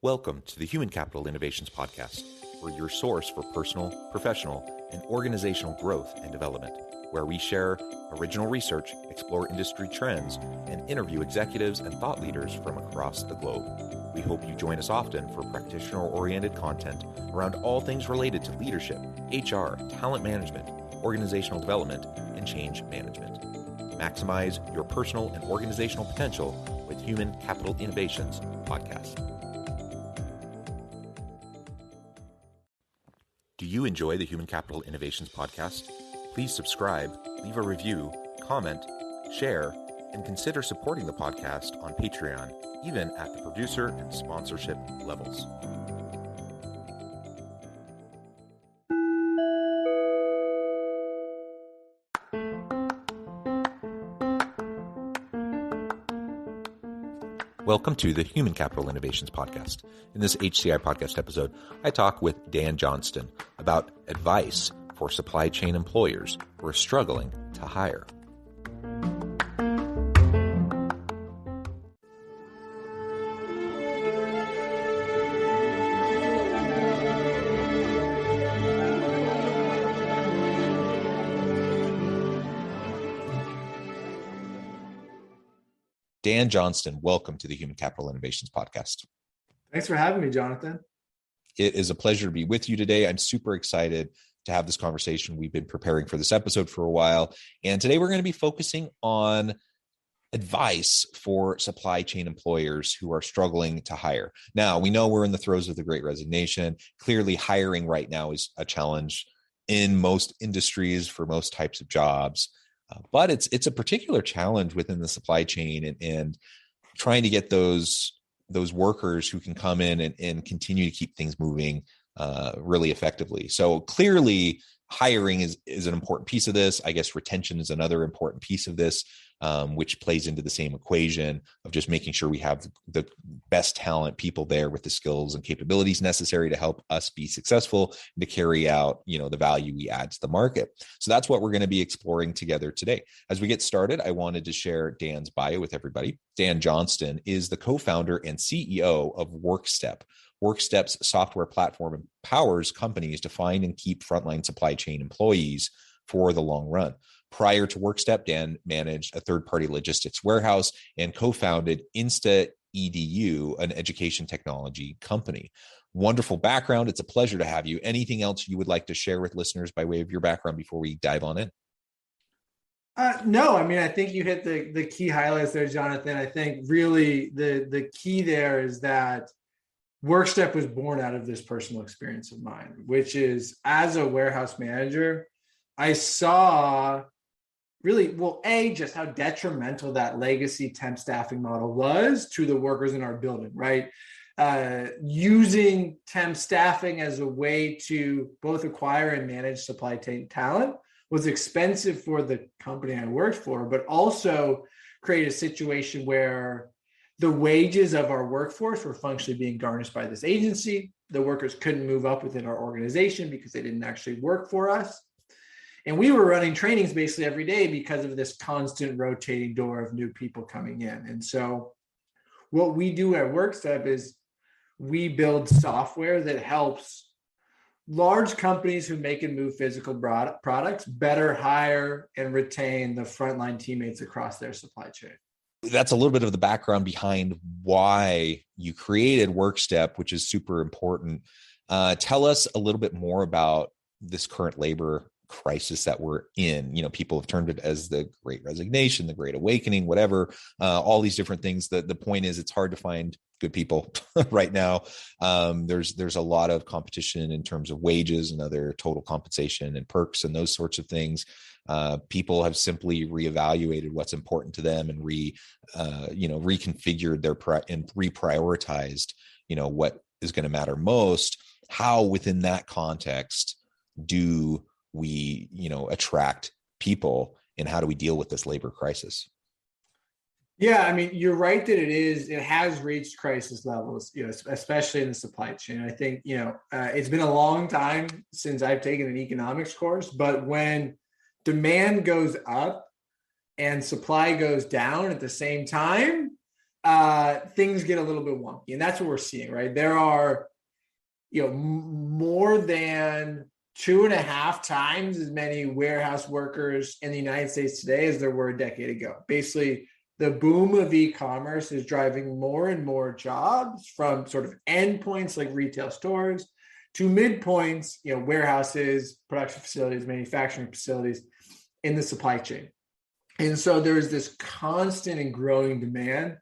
Welcome to the Human Capital Innovations Podcast. We're your source for personal, professional, and organizational growth and development, where we share original research, explore industry trends, and interview executives and thought leaders from across the globe. We hope you join us often for practitioner-oriented content around all things related to leadership, HR, talent management, organizational development, and change management. Maximize your personal and organizational potential with Human Capital Innovations Podcast. Do you enjoy the Human Capital Innovations Podcast? Please subscribe, leave a review, comment, share, and consider supporting the podcast on Patreon, even at the producer and sponsorship levels. Welcome to the Human Capital Innovations Podcast. In this HCI podcast episode, I talk with Dan Johnston about advice for supply chain employers who are struggling to hire. Dan Johnston, welcome to the Human Capital Innovations Podcast. Thanks for having me, Jonathan. It is a pleasure to be with you today. I'm super excited to have this conversation. We've been preparing for this episode for a while, and today we're going to be focusing on advice for supply chain employers who are struggling to hire. Now, we know we're in the throes of the Great Resignation. Clearly, hiring right now is a challenge in most industries for most types of jobs. But it's a particular challenge within the supply chain and trying to get those workers who can come in and continue to keep things moving really effectively. So clearly, hiring is an important piece of this. I guess retention is another important piece of this, which plays into the same equation of just making sure we have the best talent, people there with the skills and capabilities necessary to help us be successful and to carry out, the value we add to the market. So that's what we're going to be exploring together today. As we get started, I wanted to share Dan's bio with everybody. Dan Johnston is the co-founder and CEO of WorkStep. WorkStep's software platform empowers companies to find and keep frontline supply chain employees for the long run. Prior to WorkStep, Dan managed a third-party logistics warehouse and co-founded InstaEDU, an education technology company. Wonderful background. It's a pleasure to have you. Anything else you would like to share with listeners by way of your background before we dive on in? No, I think you hit the key highlights there, Jonathan. I think really the key there is that WorkStep was born out of this personal experience of mine, which is as a warehouse manager, I saw really, just how detrimental that legacy temp staffing model was to the workers in our building, right? Using temp staffing as a way to both acquire and manage supply chain talent was expensive for the company I worked for, but also create a situation where the wages of our workforce were functionally being garnished by this agency. The workers couldn't move up within our organization because they didn't actually work for us. And we were running trainings basically every day because of this constant rotating door of new people coming in. And so what we do at WorkStep is we build software that helps large companies who make and move physical products better hire and retain the frontline teammates across their supply chain. That's a little bit of the background behind why you created WorkStep, which is super important. Tell us a little bit more about this current labor crisis that we're in. People have termed it as the Great Resignation, the Great Awakening, whatever, all these different things. The point is it's hard to find good people right now. There's a lot of competition in terms of wages and other total compensation and perks and those sorts of things. People have simply reevaluated what's important to them and reconfigured and reprioritized, what is going to matter most. How within that context do we, attract people, and how do we deal with this labor crisis? Yeah, you're right that it has reached crisis levels, especially in the supply chain. I think, it's been a long time since I've taken an economics course, but when demand goes up and supply goes down at the same time, things get a little bit wonky. And that's what we're seeing, right? There are, more than 2.5 times as many warehouse workers in the United States today as there were a decade ago. Basically, the boom of e-commerce is driving more and more jobs from sort of endpoints like retail stores to midpoints, warehouses, production facilities, manufacturing facilities in the supply chain. And so there's this constant and growing demand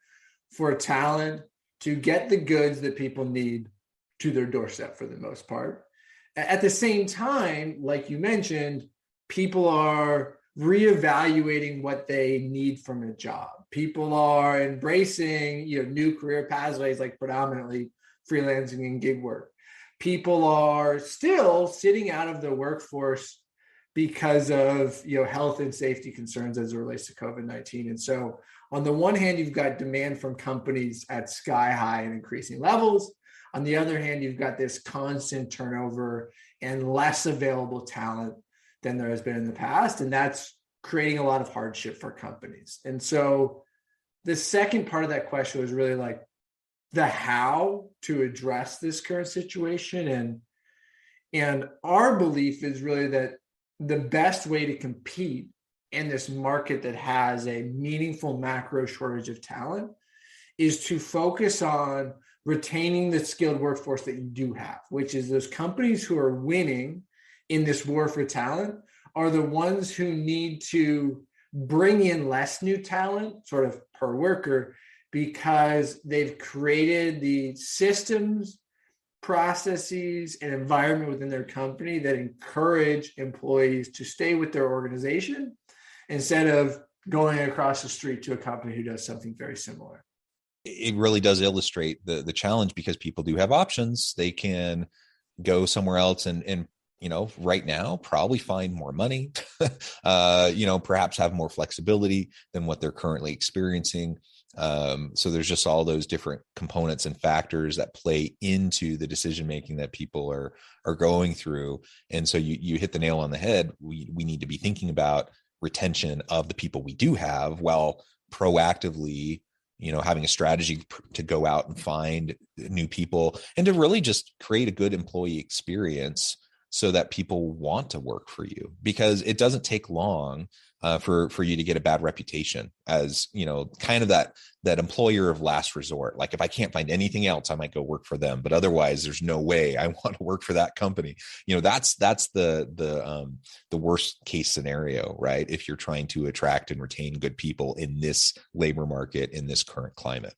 for talent to get the goods that people need to their doorstep for the most part. At the same time, like you mentioned, people are reevaluating what they need from a job. People are embracing, new career pathways like predominantly freelancing and gig work. People are still sitting out of the workforce because of health and safety concerns as it relates to COVID-19. And so on the one hand, you've got demand from companies at sky high and increasing levels. On the other hand, you've got this constant turnover and less available talent than there has been in the past. And that's creating a lot of hardship for companies. And so the second part of that question was really like the how to address this current situation. And our belief is really that the best way to compete in this market that has a meaningful macro shortage of talent is to focus on retaining the skilled workforce that you do have, which is those companies who are winning in this war for talent are the ones who need to bring in less new talent sort of per worker because they've created the systems, processes, and environment within their company that encourage employees to stay with their organization instead of going across the street to a company who does something very similar. It really does illustrate the challenge because people do have options. They can go somewhere else and right now probably find more money, perhaps have more flexibility than what they're currently experiencing. So there's just all those different components and factors that play into the decision-making that people are going through. And so you hit the nail on the head. We need to be thinking about retention of the people we do have while proactively, having a strategy to go out and find new people and to really just create a good employee experience so that people want to work for you, because it doesn't take long for you to get a bad reputation as, kind of that employer of last resort. Like if I can't find anything else, I might go work for them, but otherwise there's no way I want to work for that company. That's the worst case scenario, right? If you're trying to attract and retain good people in this labor market, in this current climate.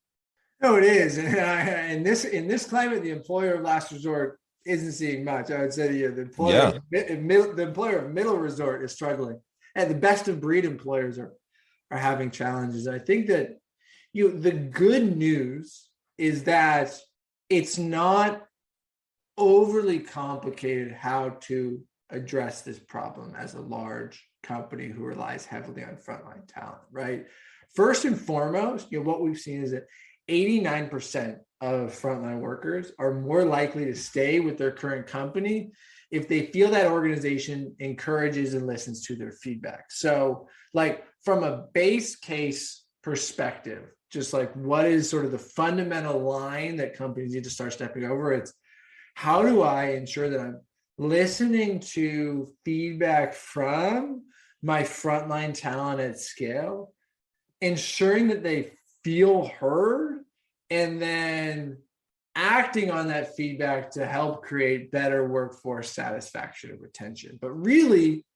No, it is. And in this climate, the employer of last resort isn't seeing much. I would say the employer of middle resort is struggling, and the best of breed employers are having challenges. I think that the good news is that it's not overly complicated how to address this problem as a large company who relies heavily on frontline talent, right? First and foremost, what we've seen is that 89% of frontline workers are more likely to stay with their current company if they feel that organization encourages and listens to their feedback. So like from a base case perspective, just like what is sort of the fundamental line that companies need to start stepping over, it's how do I ensure that I'm listening to feedback from my frontline talent at scale, ensuring that they feel heard, and then acting on that feedback to help create better workforce satisfaction and retention. But really,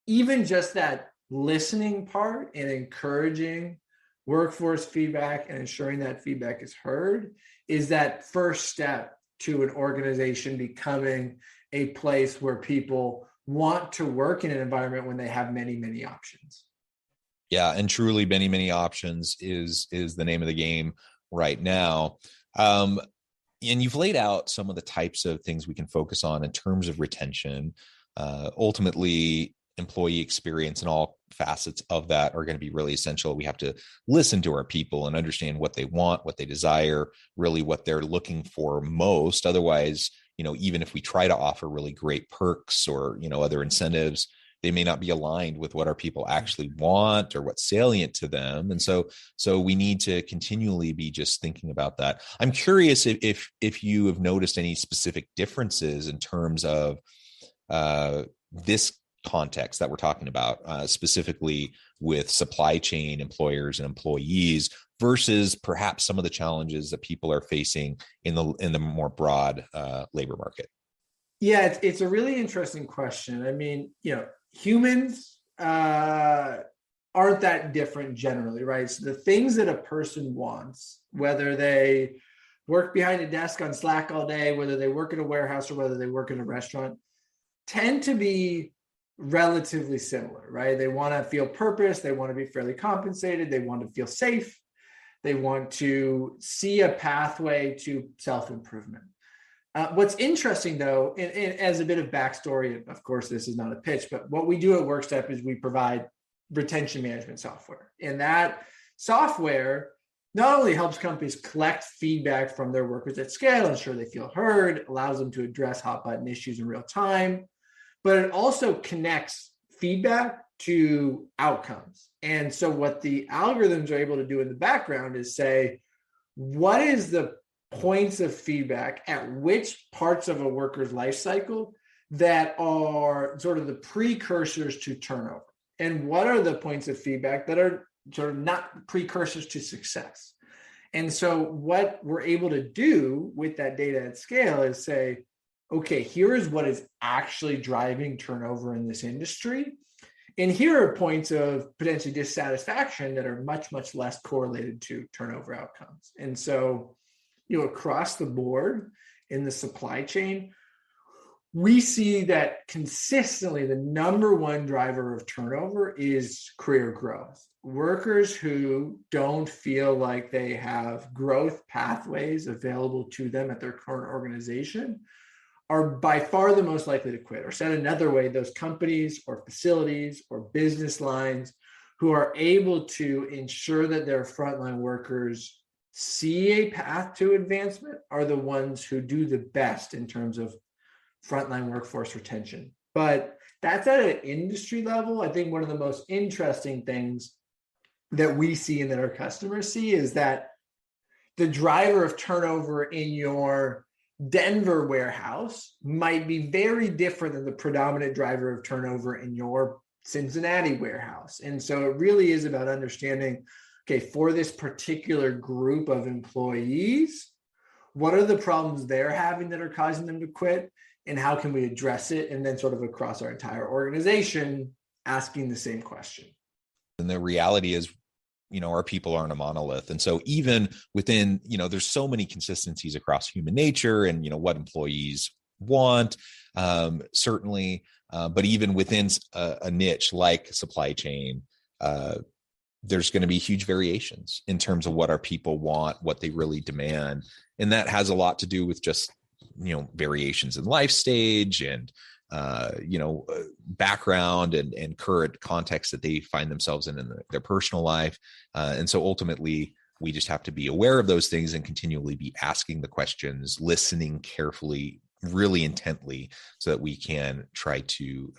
even just that listening part and encouraging workforce feedback and ensuring that feedback is heard is that first step to an organization becoming a place where people want to work in an environment when they have many, many options. Yeah, and truly many, many options is the name of the game right now. And you've laid out some of the types of things we can focus on in terms of retention. Ultimately, employee experience and all facets of that are going to be really essential. We have to listen to our people and understand what they want, what they desire, really what they're looking for most. Otherwise, even if we try to offer really great perks or, other incentives, they may not be aligned with what our people actually want or what's salient to them. And so we need to continually be just thinking about that. I'm curious if you have noticed any specific differences in terms of this context that we're talking about, specifically with supply chain employers and employees versus perhaps some of the challenges that people are facing in the more broad labor market. Yeah, it's a really interesting question. I mean, humans aren't that different generally, right? So the things that a person wants, whether they work behind a desk on Slack all day, whether they work in a warehouse or whether they work in a restaurant, tend to be relatively similar, right? They want to feel purpose. They want to be fairly compensated. They want to feel safe. They want to see a pathway to self-improvement. What's interesting, though, and as a bit of backstory, of course, this is not a pitch, but what we do at WorkStep is we provide retention management software. And that software not only helps companies collect feedback from their workers at scale, ensure they feel heard, allows them to address hot button issues in real time, but it also connects feedback to outcomes. And so what the algorithms are able to do in the background is say, what is the points of feedback at which parts of a worker's life cycle that are sort of the precursors to turnover? And what are the points of feedback that are sort of not precursors to success? And so what we're able to do with that data at scale is say, okay, here is what is actually driving turnover in this industry. And here are points of potentially dissatisfaction that are much, much less correlated to turnover outcomes. And so, across the board in the supply chain, we see that consistently the number one driver of turnover is career growth. Workers who don't feel like they have growth pathways available to them at their current organization are by far the most likely to quit. Or said another way, those companies or facilities or business lines who are able to ensure that their frontline workers see a path to advancement are the ones who do the best in terms of frontline workforce retention. But that's at an industry level. I think one of the most interesting things that we see and that our customers see is that the driver of turnover in your Denver warehouse might be very different than the predominant driver of turnover in your Cincinnati warehouse. And so it really is about understanding, okay, for this particular group of employees, what are the problems they're having that are causing them to quit? And how can we address it? And then sort of across our entire organization, asking the same question. And the reality is, our people aren't a monolith. And so even within, there's so many consistencies across human nature and, what employees want, certainly. But even within a niche like supply chain, there's going to be huge variations in terms of what our people want, what they really demand. And that has a lot to do with just, variations in life stage and, background and current context that they find themselves in their personal life. And so ultimately, we just have to be aware of those things and continually be asking the questions, listening carefully, really intently, so that we can try to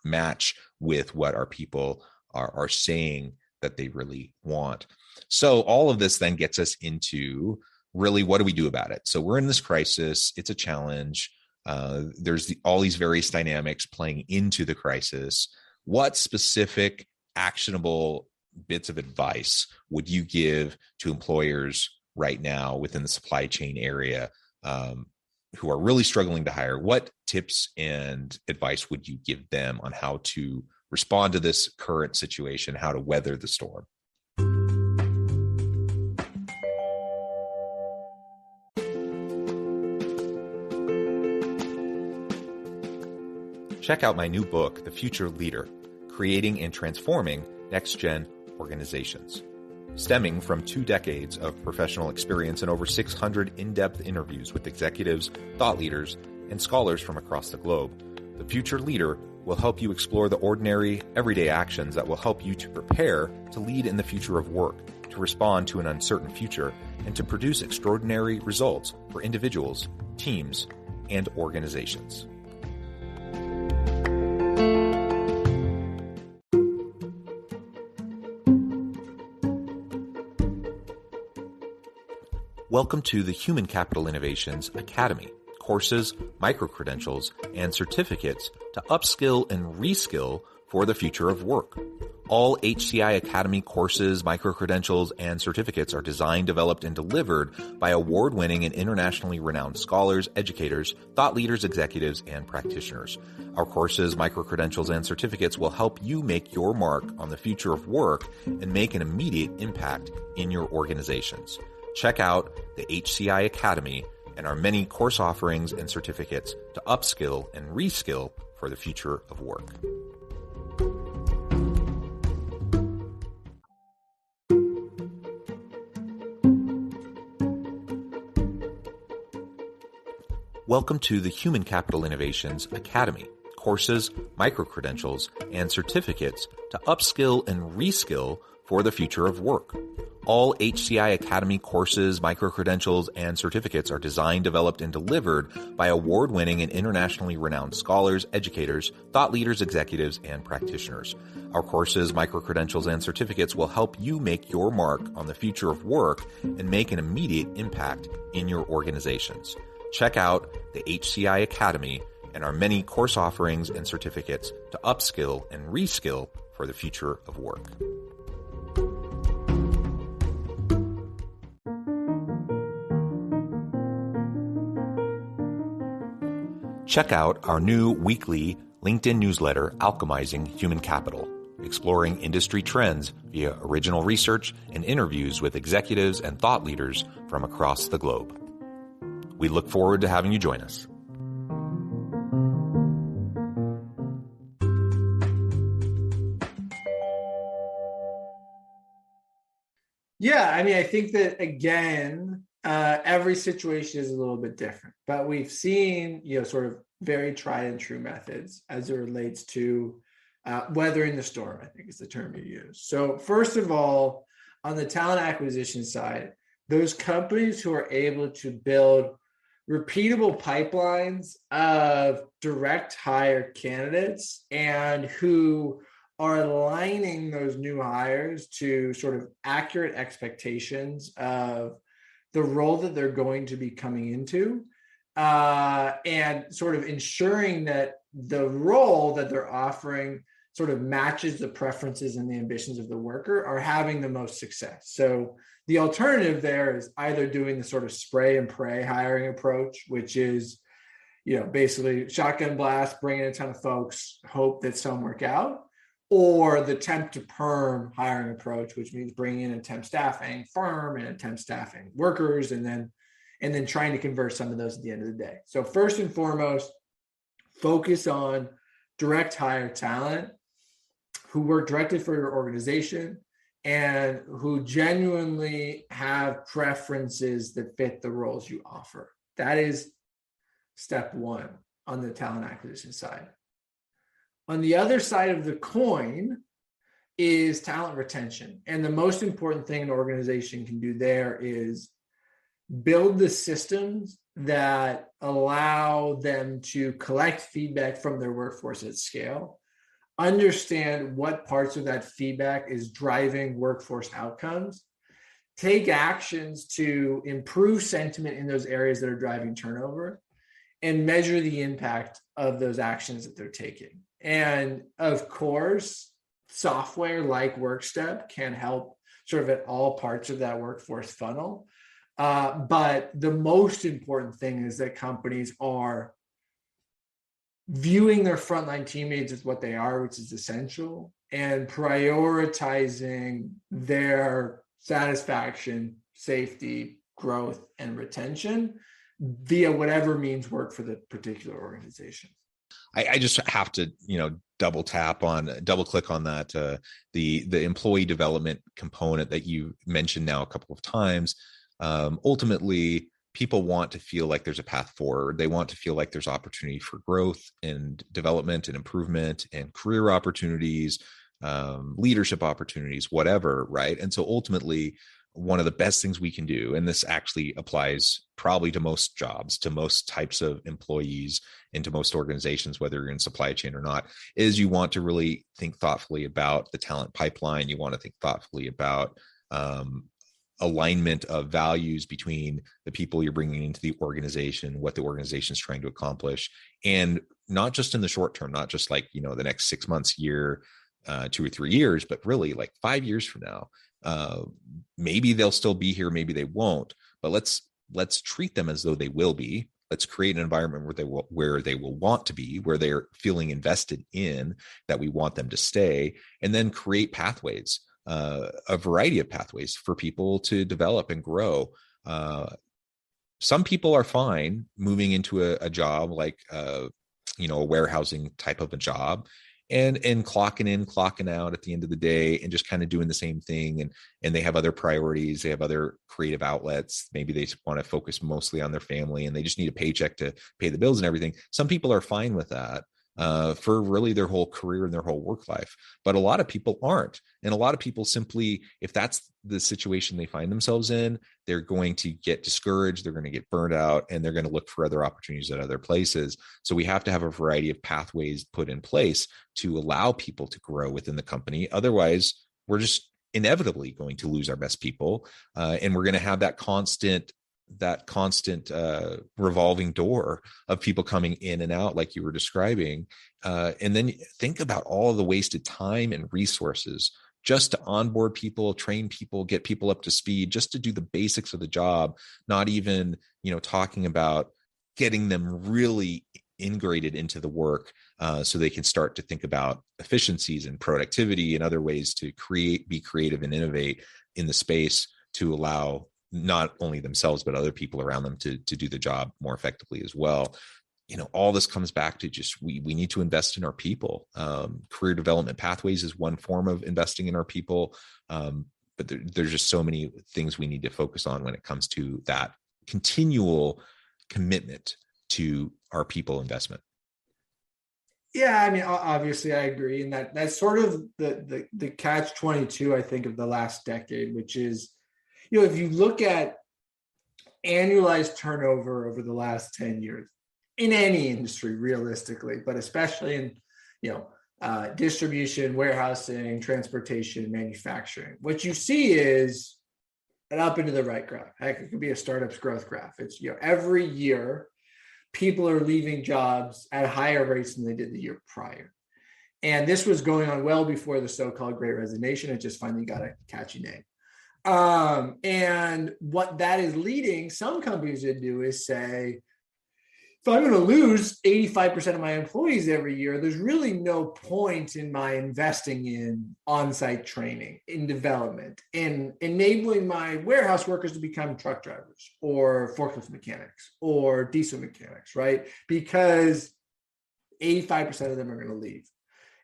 match with what our people are saying that they really want. So all of this then gets us into really, what do we do about it? So we're in this crisis. It's a challenge. There's all these various dynamics playing into the crisis. What specific actionable bits of advice would you give to employers right now within the supply chain area who are really struggling to hire? What tips and advice would you give them on how to respond to this current situation, how to weather the storm? Check out my new book, The Future Leader, Creating and Transforming Next-Gen Organizations. Stemming from 2 decades of professional experience and over 600 in-depth interviews with executives, thought leaders, and scholars from across the globe, The Future Leader will help you explore the ordinary, everyday actions that will help you to prepare to lead in the future of work, to respond to an uncertain future, and to produce extraordinary results for individuals, teams, and organizations. Welcome to the Human Capital Innovations Academy. Courses, micro-credentials, and certificates to upskill and reskill for the future of work. All HCI Academy courses, micro-credentials, and certificates are designed, developed, and delivered by award-winning and internationally renowned scholars, educators, thought leaders, executives, and practitioners. Our courses, micro-credentials, and certificates will help you make your mark on the future of work and make an immediate impact in your organizations. Check out the HCI Academy and our many course offerings and certificates to upskill and reskill for the future of work. Welcome to the Human Capital Innovations Academy. Courses, micro-credentials, and certificates to upskill and reskill for the future of work. All HCI Academy courses, micro-credentials, and certificates are designed, developed, and delivered by award-winning and internationally renowned scholars, educators, thought leaders, executives, and practitioners. Our courses, micro-credentials, and certificates will help you make your mark on the future of work and make an immediate impact in your organizations. Check out the HCI Academy and our many course offerings and certificates to upskill and reskill for the future of work. Check out our new weekly LinkedIn newsletter, Alchemizing Human Capital, exploring industry trends via original research and interviews with executives and thought leaders from across the globe. We look forward to having you join us. Yeah, I mean, I think that again, every situation is a little bit different, but we've seen, sort of very tried and true methods as it relates to weathering the storm, I think is the term you use. So first of all, on the talent acquisition side, those companies who are able to build repeatable pipelines of direct hire candidates and who are aligning those new hires to sort of accurate expectations of the role that they're going to be coming into, and sort of ensuring that the role that they're offering sort of matches the preferences and the ambitions of the worker, are having the most success. So the alternative there is either doing the sort of spray and pray hiring approach, which is, basically shotgun blast, bring in a ton of folks, hope that some work out, or the temp to perm hiring approach, which means bringing in a temp staffing firm and a temp staffing workers, and then trying to convert some of those at the end of the day. So first and foremost, focus on direct hire talent who work directly for your organization and who genuinely have preferences that fit the roles you offer. That is step one on the talent acquisition side. On the other side of the coin is talent retention. And the most important thing an organization can do there is build the systems that allow them to collect feedback from their workforce at scale, understand what parts of that feedback is driving workforce outcomes, take actions to improve sentiment in those areas that are driving turnover, and measure the impact of those actions that they're taking. And of course, software like WorkStep can help sort of at all parts of that workforce funnel. But the most important thing is that companies are viewing their frontline teammates as what they are, which is essential, and prioritizing their satisfaction, safety, growth, and retention via whatever means work for the particular organization. I just have to, double click on that, the employee development component that you mentioned now a couple of times. Ultimately, people want to feel like there's a path forward. They want to feel like there's opportunity for growth and development and improvement and career opportunities, leadership opportunities, whatever, right? And so ultimately, one of the best things we can do, and this actually applies probably to most jobs, to most types of employees, and to most organizations, whether you're in supply chain or not, is you want to really think thoughtfully about the talent pipeline. You want to think thoughtfully about alignment of values between the people you're bringing into the organization, what the organization is trying to accomplish, and not just in the short term, not just like, the next 6 months, year, 2 or 3 years, but really like 5 years from now. Maybe they'll still be here, maybe they won't, but let's treat them as though they will be. Let's create an environment where they will want to be, where they're feeling invested in, that we want them to stay, and then create pathways, a variety of pathways for people to develop and grow. Some people are fine moving into a job like, a warehousing type of a job, and clocking in, clocking out at the end of the day, and just kind of doing the same thing. And they have other priorities. They have other creative outlets. Maybe they want to focus mostly on their family, and they just need a paycheck to pay the bills and everything. Some people are fine with that for really their whole career and their whole work life. But a lot of people aren't. And a lot of people simply, if that's the situation they find themselves in, they're going to get discouraged, they're going to get burned out, and they're going to look for other opportunities at other places. So we have to have a variety of pathways put in place to allow people to grow within the company. Otherwise, we're just inevitably going to lose our best people. And we're going to have that constant revolving door of people coming in and out, like you were describing. And then think about all of the wasted time and resources just to onboard people, train people, get people up to speed, just to do the basics of the job, not even, talking about getting them really integrated into the work, so they can start to think about efficiencies and productivity and other ways to be creative and innovate in the space to allow not only themselves, but other people around them to do the job more effectively as well. All this comes back to just, we need to invest in our people. Career development pathways is one form of investing in our people. But there's just so many things we need to focus on when it comes to that continual commitment to our people investment. Yeah, I mean, obviously I agree. And that's sort of the catch-22, I think, of the last decade, which is, if you look at annualized turnover over the last 10 years in any industry, realistically, but especially in, distribution, warehousing, transportation, manufacturing, what you see is an up into the right graph. Heck, it could be a startup's growth graph. It's, every year people are leaving jobs at higher rates than they did the year prior. And this was going on well before the so-called Great Resignation. It just finally got a catchy name. And what that is leading some companies to do is say, if I'm going to lose 85% of my employees every year, there's really no point in my investing in on-site training, in development, in enabling my warehouse workers to become truck drivers or forklift mechanics or diesel mechanics, right? Because 85% of them are going to leave.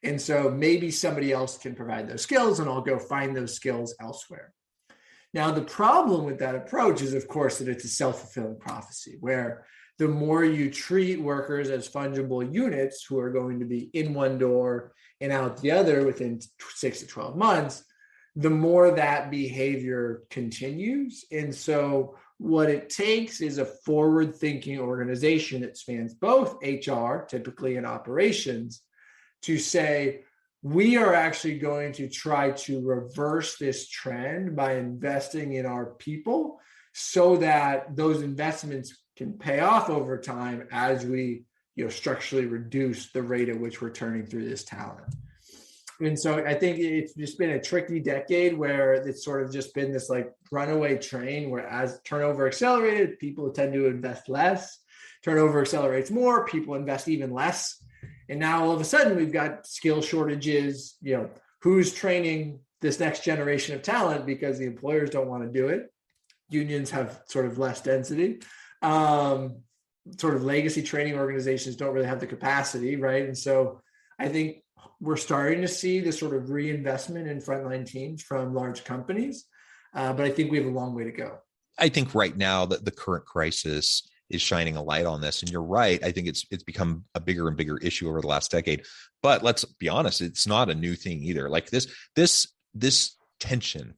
And so maybe somebody else can provide those skills, and I'll go find those skills elsewhere. Now, the problem with that approach is, of course, that it's a self-fulfilling prophecy, where the more you treat workers as fungible units who are going to be in one door and out the other within 6 to 12 months, the more that behavior continues. And so what it takes is a forward-thinking organization that spans both HR, typically, and operations, to say, we are actually going to try to reverse this trend by investing in our people so that those investments can pay off over time as we structurally reduce the rate at which we're turning through this talent. And so I think it's just been a tricky decade where it's sort of just been this like runaway train where as turnover accelerated, people tend to invest less. Turnover accelerates more, people invest even less. And now all of a sudden we've got skill shortages, who's training this next generation of talent because the employers don't want to do it. Unions have sort of less density. Sort of legacy training organizations don't really have the capacity, right? And so I think we're starting to see this sort of reinvestment in frontline teams from large companies, but I think we have a long way to go. I think right now that the current crisis is shining a light on this, and you're right. I think it's become a bigger and bigger issue over the last decade. But let's be honest, it's not a new thing either. Like this tension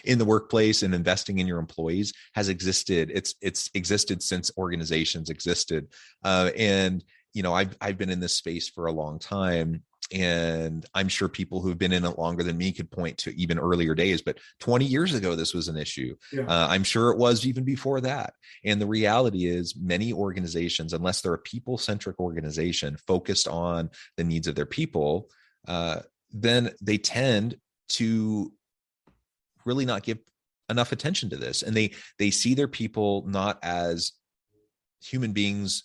in the workplace and investing in your employees has existed. It's existed since organizations existed. And I've been in this space for a long time. And I'm sure people who've been in it longer than me could point to even earlier days, but 20 years ago, this was an issue. Yeah. I'm sure it was even before that. And the reality is many organizations, unless they're a people-centric organization focused on the needs of their people, then they tend to really not give enough attention to this. And they see their people not as human beings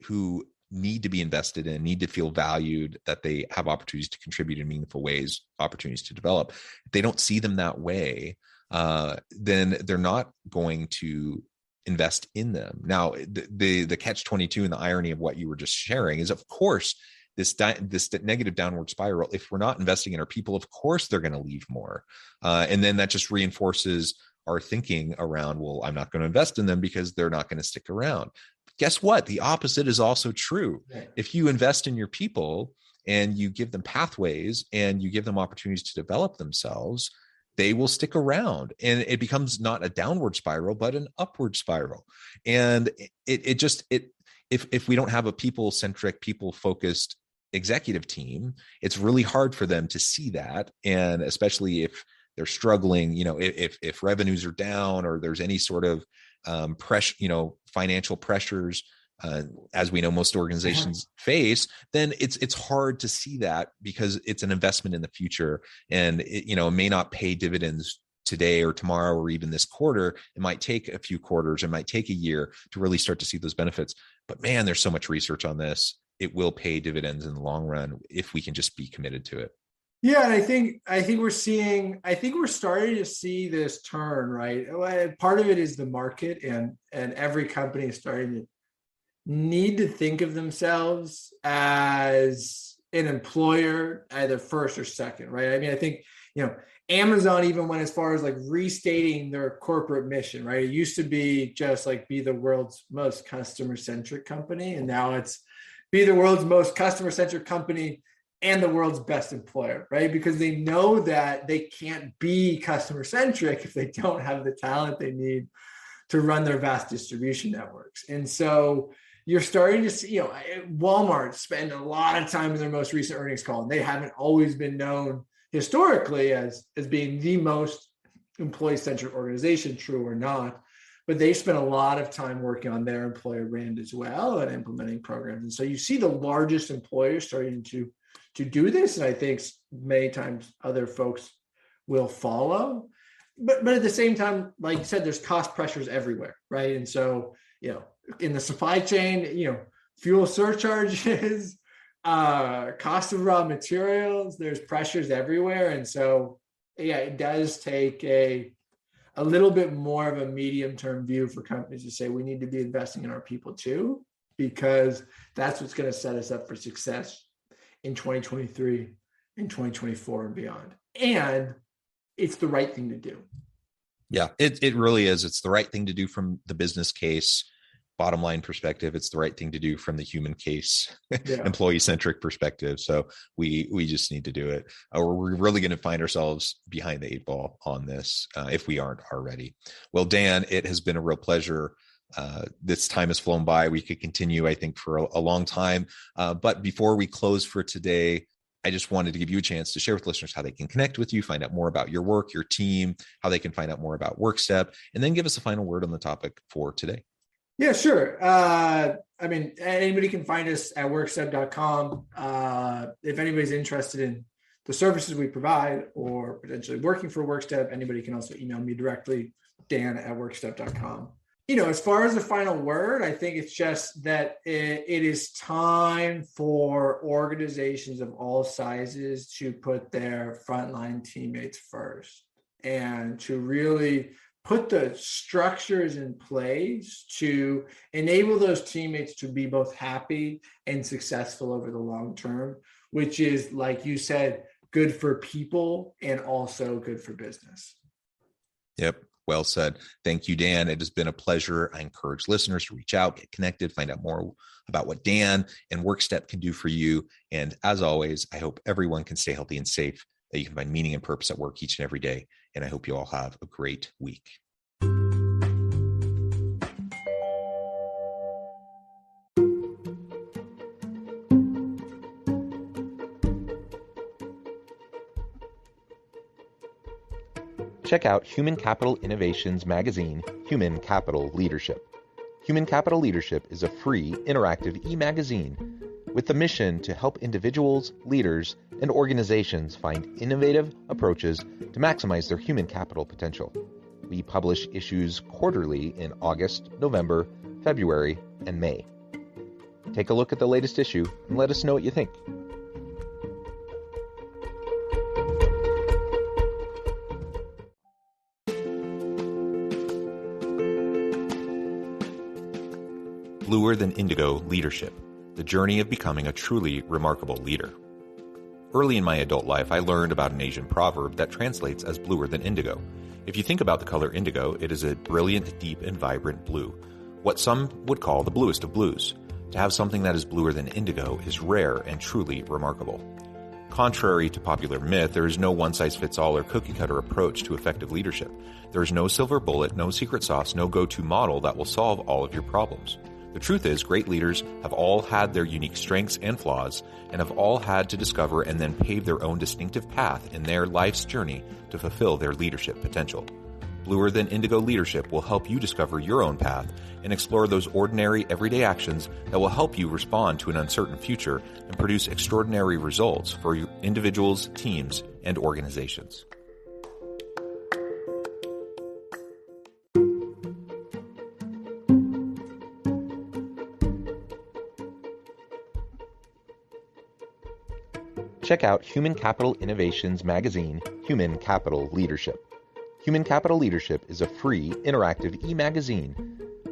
who need to be invested in, need to feel valued, that they have opportunities to contribute in meaningful ways, opportunities to develop. If they don't see them that way, then they're not going to invest in them. Now, the catch-22 and the irony of what you were just sharing is, of course, this negative downward spiral. If we're not investing in our people, of course, they're going to leave more. And then that just reinforces our thinking around, well, I'm not going to invest in them because they're not going to stick around. But guess what? The opposite is also true. Right. If you invest in your people and you give them pathways and you give them opportunities to develop themselves, they will stick around, and it becomes not a downward spiral, but an upward spiral. And if we don't have a people-centric, people-focused executive team, it's really hard for them to see that. And especially if they're struggling, if revenues are down or there's any sort of pressure, financial pressures, as we know most organizations face, then it's hard to see that because it's an investment in the future, and it may not pay dividends today or tomorrow or even this quarter. It might take a few quarters, it might take a year to really start to see those benefits. But man, there's so much research on this. It will pay dividends in the long run if we can just be committed to it. Yeah, and I think we're starting to see this turn, right? Part of it is the market, and every company is starting to need to think of themselves as an employer, either first or second, right? I mean, I think, Amazon even went as far as like restating their corporate mission, right? It used to be just like be the world's most customer-centric company, and now it's be the world's most customer-centric company and the world's best employer, right? Because they know that they can't be customer-centric if they don't have the talent they need to run their vast distribution networks. And so you're starting to see, Walmart spend a lot of time in their most recent earnings call, and they haven't always been known historically as being the most employee-centric organization, true or not, but they spent a lot of time working on their employer brand as well and implementing programs. And so you see the largest employers starting to do this, and I think many times other folks will follow. But at the same time, like you said, there's cost pressures everywhere, right? And so, in the supply chain, fuel surcharges, cost of raw materials, there's pressures everywhere. And so, yeah, it does take a little bit more of a medium-term view for companies to say we need to be investing in our people too, because that's what's going to set us up for success in 2023, in 2024 and beyond. And it's the right thing to do. Yeah, it really is. It's the right thing to do from the business case, bottom line perspective. It's the right thing to do from the human case, employee-centric perspective. So we just need to do it. Or we're really going to find ourselves behind the eight ball on this if we aren't already. Well, Dan, it has been a real pleasure. This time has flown by. We could continue, I think, for a long time. But before we close for today, I just wanted to give you a chance to share with listeners how they can connect with you, find out more about your work, your team, how they can find out more about WorkStep, and then give us a final word on the topic for today. Yeah, sure. Anybody can find us at workstep.com. If anybody's interested in the services we provide or potentially working for WorkStep, anybody can also email me directly, dan@workstep.com. As far as the final word, I think it's just that it is time for organizations of all sizes to put their frontline teammates first and to really put the structures in place to enable those teammates to be both happy and successful over the long term, which is, like you said, good for people and also good for business. Yep. Well said. Thank you, Dan. It has been a pleasure. I encourage listeners to reach out, get connected, find out more about what Dan and WorkStep can do for you. And as always, I hope everyone can stay healthy and safe, that you can find meaning and purpose at work each and every day. And I hope you all have a great week. Check out Human Capital Innovations magazine, Human Capital Leadership. Human Capital Leadership is a free, interactive e-magazine with the mission to help individuals, leaders, and organizations find innovative approaches to maximize their human capital potential. We publish issues quarterly in August, November, February, and May. Take a look at the latest issue and let us know what you think. Bluer Than Indigo Leadership, the journey of becoming a truly remarkable leader. Early in my adult life, I learned about an Asian proverb that translates as bluer than indigo. If you think about the color indigo, it is a brilliant, deep, and vibrant blue, what some would call the bluest of blues. To have something that is bluer than indigo is rare and truly remarkable. Contrary to popular myth, there is no one-size-fits-all or cookie-cutter approach to effective leadership. There is no silver bullet, no secret sauce, no go-to model that will solve all of your problems. The truth is, great leaders have all had their unique strengths and flaws, and have all had to discover and then pave their own distinctive path in their life's journey to fulfill their leadership potential. Bluer Than Indigo Leadership will help you discover your own path and explore those ordinary, everyday actions that will help you respond to an uncertain future and produce extraordinary results for individuals, teams, and organizations. Check out Human Capital Innovations magazine, Human Capital Leadership. Human Capital Leadership is a free, interactive e-magazine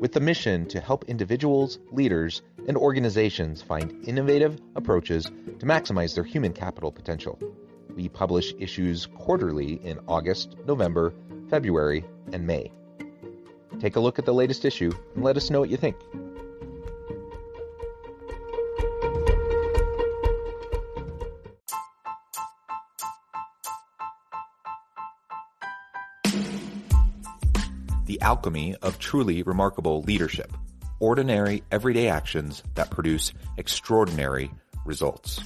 with the mission to help individuals, leaders, and organizations find innovative approaches to maximize their human capital potential. We publish issues quarterly in August, November, February, and May. Take a look at the latest issue and let us know what you think. The alchemy of truly remarkable leadership. Ordinary, everyday actions that produce extraordinary results.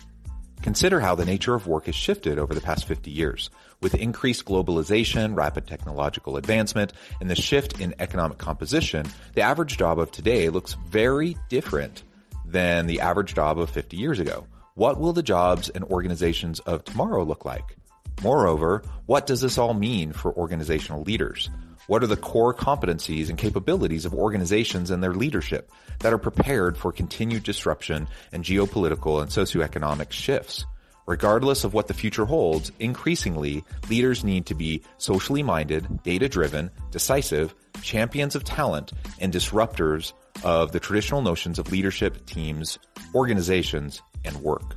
Consider how the nature of work has shifted over the past 50 years. With increased globalization, rapid technological advancement, and the shift in economic composition, the average job of today looks very different than the average job of 50 years ago. What will the jobs and organizations of tomorrow look like? Moreover, what does this all mean for organizational leaders? What are the core competencies and capabilities of organizations and their leadership that are prepared for continued disruption and geopolitical and socioeconomic shifts? Regardless of what the future holds, increasingly, leaders need to be socially minded, data-driven, decisive, champions of talent, and disruptors of the traditional notions of leadership, teams, organizations, and work.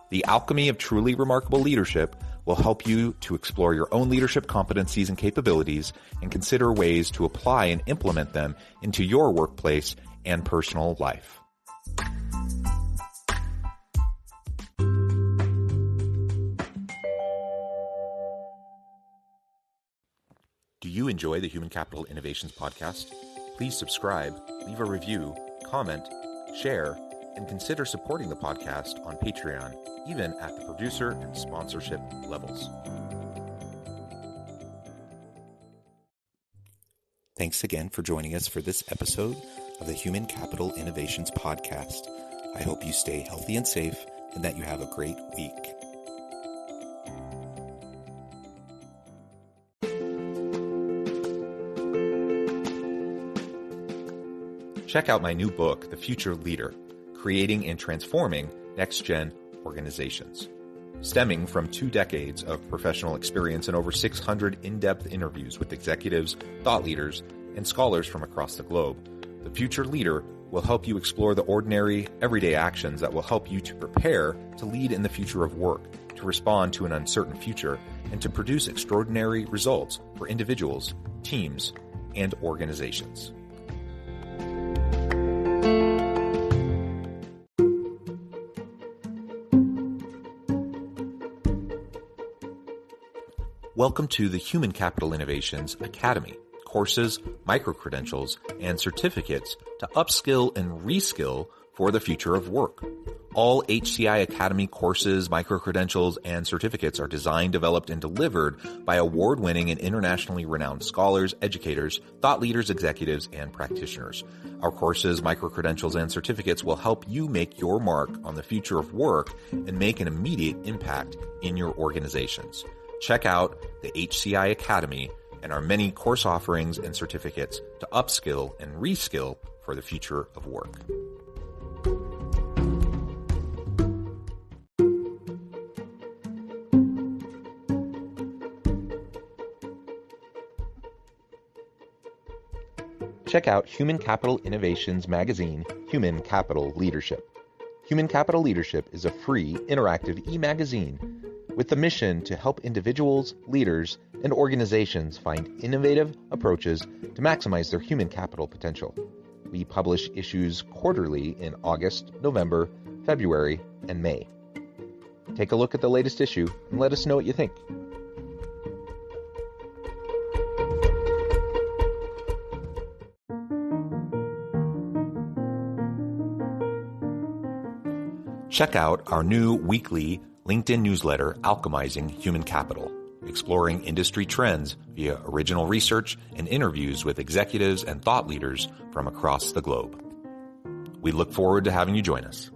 The alchemy of truly remarkable leadership will help you to explore your own leadership competencies and capabilities and consider ways to apply and implement them into your workplace and personal life. Do you enjoy the Human Capital Innovations podcast? Please subscribe, leave a review, comment, share, and consider supporting the podcast on Patreon, even at the producer and sponsorship levels. Thanks again for joining us for this episode of the Human Capital Innovations podcast. I hope you stay healthy and safe and that you have a great week. Check out my new book, The Future Leader, Creating and Transforming Next-Gen Organizations. Stemming from 2 decades of professional experience and over 600 in-depth interviews with executives, thought leaders, and scholars from across the globe, The Future Leader will help you explore the ordinary, everyday actions that will help you to prepare to lead in the future of work, to respond to an uncertain future, and to produce extraordinary results for individuals, teams, and organizations. Welcome to the Human Capital Innovations Academy. Courses, micro-credentials, and certificates to upskill and reskill for the future of work. All HCI Academy courses, micro-credentials, and certificates are designed, developed, and delivered by award-winning and internationally renowned scholars, educators, thought leaders, executives, and practitioners. Our courses, micro-credentials, and certificates will help you make your mark on the future of work and make an immediate impact in your organizations. Check out the HCI Academy and our many course offerings and certificates to upskill and reskill for the future of work. Check out Human Capital Innovations magazine, Human Capital Leadership. Human Capital Leadership is a free, interactive e-magazine with the mission to help individuals, leaders, and organizations find innovative approaches to maximize their human capital potential. We publish issues quarterly in August, November, February, and May. Take a look at the latest issue and let us know what you think. Check out our new weekly LinkedIn newsletter, Alchemizing Human Capital, exploring industry trends via original research and interviews with executives and thought leaders from across the globe. We look forward to having you join us.